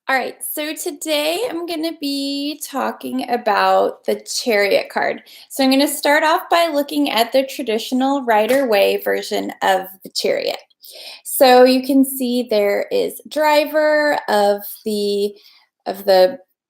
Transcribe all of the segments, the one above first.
All right, so today I'm going to be talking about the Chariot card. So I'm going to start off by looking at the traditional Rider-Waite version of the Chariot. So you can see there is driver of the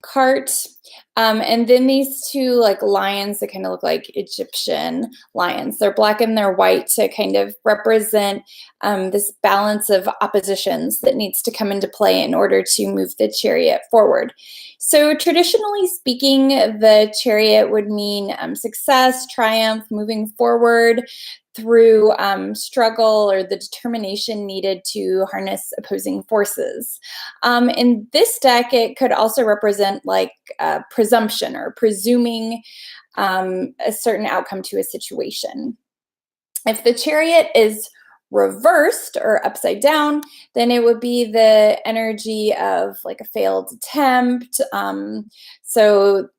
cart, and then these two like lions that kind of look like Egyptian lions. They're black and they're white to kind of represent this balance of oppositions that needs to come into play in order to move the chariot forward. So traditionally speaking, the chariot would mean success, triumph, moving forward through struggle or the determination needed to harness opposing forces. In this deck, it could also represent like presumption or presuming a certain outcome to a situation. If the chariot is reversed or upside down, then it would be the energy of like a failed attempt. So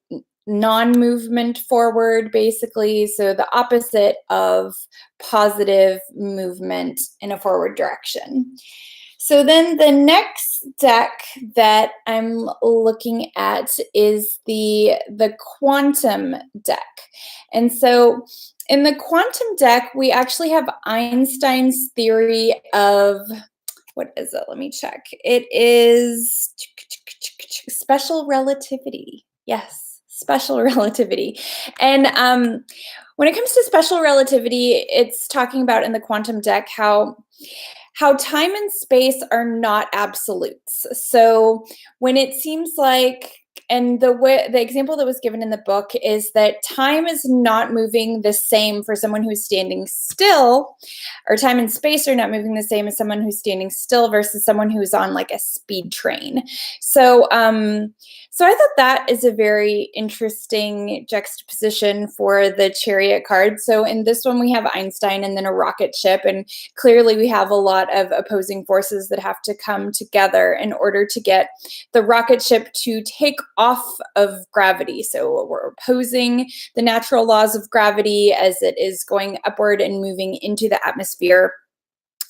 non-movement forward, basically. So the opposite of positive movement in a forward direction. So then the next deck that I'm looking at is the quantum deck. And so in the quantum deck, we actually have Einstein's theory of, what is it? Let me check. It is special relativity. Yes, special relativity. And when it comes to special relativity, it's talking about in the quantum deck how time and space are not absolutes. So when it seems like, and the example that was given in the book is that time is not moving the same for someone who's standing still, or time and space are not moving the same as someone who's standing still versus someone who's on like a speed train. So so I thought that is a very interesting juxtaposition for the Chariot card. So in this one we have Einstein and then a rocket ship, and clearly we have a lot of opposing forces that have to come together in order to get the rocket ship to take off of gravity. So we're opposing the natural laws of gravity as it is going upward and moving into the atmosphere,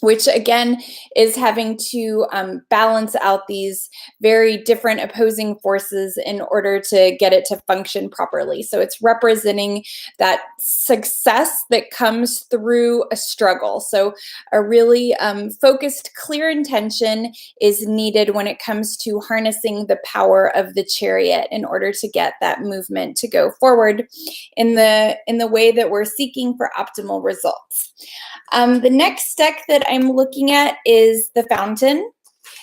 which again is having to balance out these very different opposing forces in order to get it to function properly. So it's representing that success that comes through a struggle. So a really focused, clear intention is needed when it comes to harnessing the power of the chariot in order to get that movement to go forward in the way that we're seeking for optimal results. The next deck that I'm looking at is the Fountain.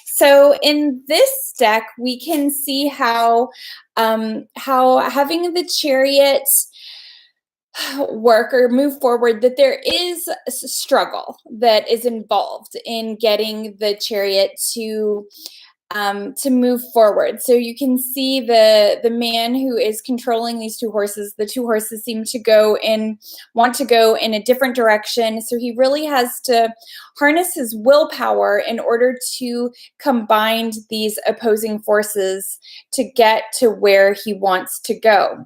So in this deck, we can see how having the chariot work or move forward, that there is a struggle that is involved in getting the chariot to move forward. So you can see the man who is controlling these two horses. The two horses seem to want to go in a different direction. So he really has to harness his willpower in order to combine these opposing forces to get to where he wants to go.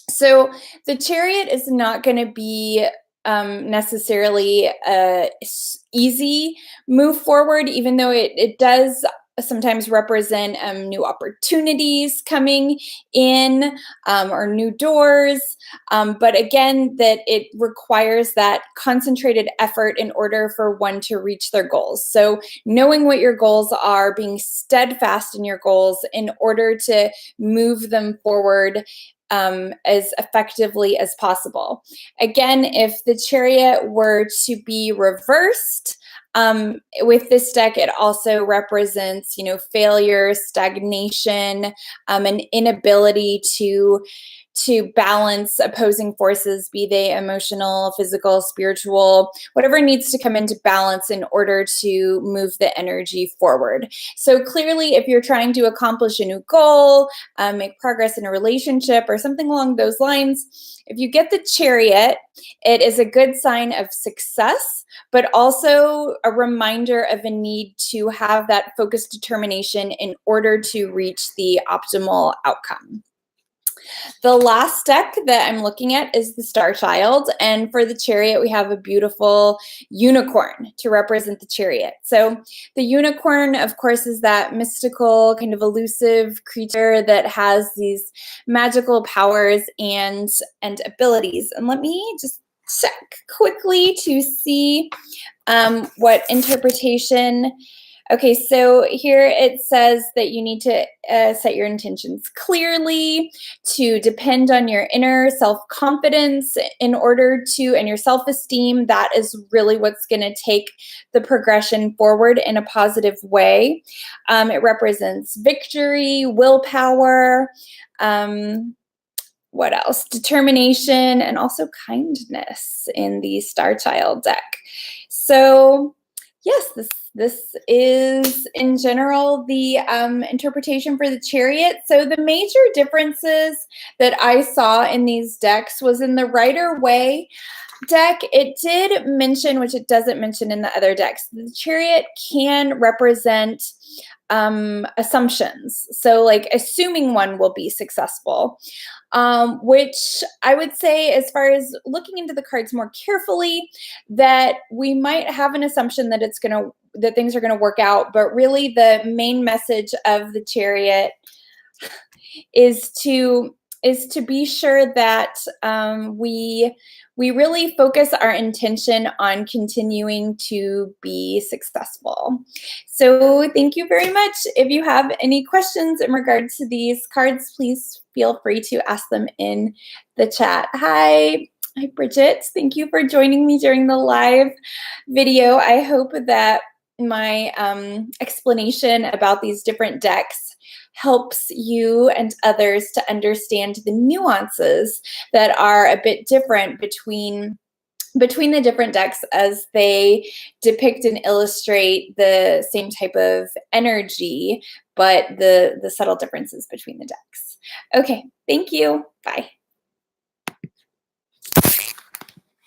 So the chariot is not going to be necessarily a easy move forward, even though it does sometimes represent new opportunities coming in, or new doors. But again, that it requires that concentrated effort in order for one to reach their goals. So knowing what your goals are, being steadfast in your goals in order to move them forward as effectively as possible. Again, if the chariot were to be reversed, with this deck, it also represents, failure, stagnation, an inability to balance opposing forces, be they emotional, physical, spiritual, whatever needs to come into balance in order to move the energy forward. So clearly, if you're trying to accomplish a new goal, make progress in a relationship or something along those lines, if you get the chariot, it is a good sign of success, but also a reminder of a need to have that focused determination in order to reach the optimal outcome. The last deck that I'm looking at is the Star Child, and for the Chariot, we have a beautiful unicorn to represent the Chariot. So the unicorn, of course, is that mystical, kind of elusive creature that has these magical powers and abilities. And let me just check quickly to see what interpretation. Okay, so here it says that you need to set your intentions clearly, to depend on your inner self-confidence in order to, and your self-esteem. That is really what's going to take the progression forward in a positive way. It represents victory, willpower, what else? Determination, and also kindness in the Star Child deck. So yes, this is in general the interpretation for the Chariot. So the major differences that I saw in these decks was in the Rider-Waite deck, it did mention, which it doesn't mention in the other decks, the Chariot can represent assumptions. So like assuming one will be successful, which I would say, as far as looking into the cards more carefully, that we might have an assumption that that things are gonna work out, but really the main message of the Chariot is to be sure that we really focus our intention on continuing to be successful. So thank you very much. If you have any questions in regards to these cards, please feel free to ask them in the chat. Hi, Bridget. Thank you for joining me during the live video. I hope that my explanation about these different decks helps you and others to understand the nuances that are a bit different between the different decks as they depict and illustrate the same type of energy, but the subtle differences between the decks. Okay, thank you. Bye.